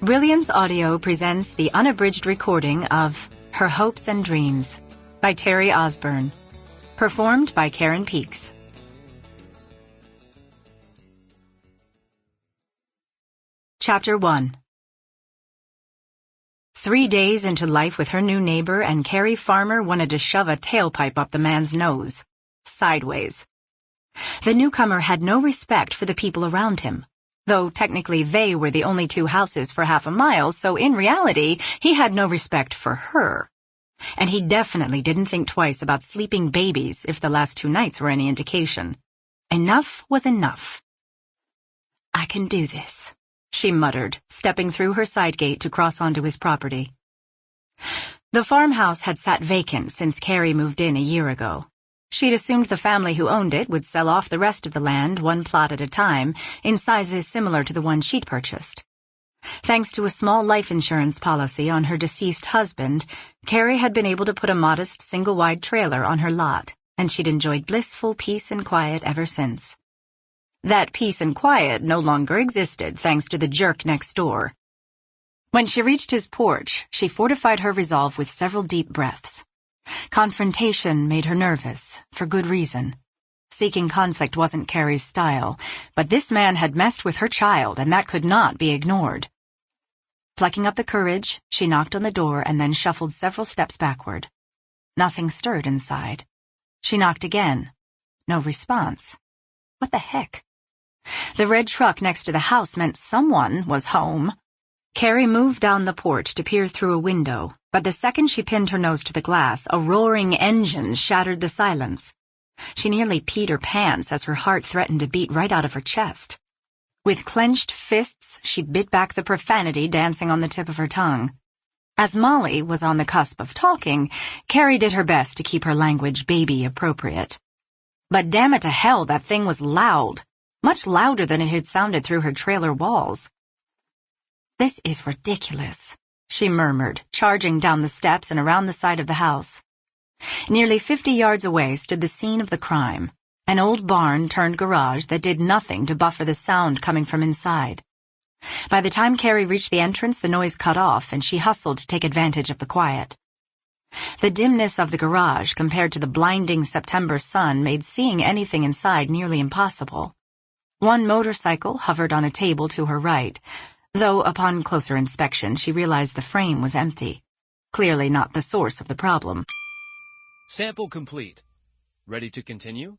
Brilliance Audio presents the unabridged recording of Her Hopes and Dreams by Terri Osburn, performed by Karen Peaks. Chapter 1. 3 days into life with her new neighbor, and Carrie Farmer wanted to shove a tailpipe up the man's nose, sideways. The newcomer had no respect for the people around him, though technically they were the only two houses for half a mile, so in reality he had no respect for her. And he definitely didn't think twice about sleeping babies if the last 2 nights were any indication. Enough was enough. "I can do this," she muttered, stepping through her side gate to cross onto his property. The farmhouse had sat vacant since Carrie moved in a year ago. She'd assumed the family who owned it would sell off the rest of the land, one plot at a time, in sizes similar to the one she'd purchased. Thanks to a small life insurance policy on her deceased husband, Carrie had been able to put a modest single-wide trailer on her lot, and she'd enjoyed blissful peace and quiet ever since. That peace and quiet no longer existed thanks to the jerk next door. When she reached his porch, she fortified her resolve with several deep breaths. Confrontation made her nervous, for good reason. Seeking conflict wasn't Carrie's style, but this man had messed with her child, and that could not be ignored. Plucking up the courage, she knocked on the door and then shuffled several steps backward. Nothing stirred inside. She knocked again. No response. What the heck? The red truck next to the house meant someone was home. Carrie moved down the porch to peer through a window, but the second she pinned her nose to the glass, a roaring engine shattered the silence. She nearly peed her pants as her heart threatened to beat right out of her chest. With clenched fists, she bit back the profanity dancing on the tip of her tongue. As Molly was on the cusp of talking, Carrie did her best to keep her language baby-appropriate. But damn it to hell, that thing was loud, much louder than it had sounded through her trailer walls. "This is ridiculous," she murmured, charging down the steps and around the side of the house. Nearly 50 yards away stood the scene of the crime, an old barn-turned-garage that did nothing to buffer the sound coming from inside. By the time Carrie reached the entrance, the noise cut off, and she hustled to take advantage of the quiet. The dimness of the garage compared to the blinding September sun made seeing anything inside nearly impossible. One motorcycle hovered on a table to her right, though upon closer inspection she realized the frame was empty. Clearly not the source of the problem. Sample complete. Ready to continue?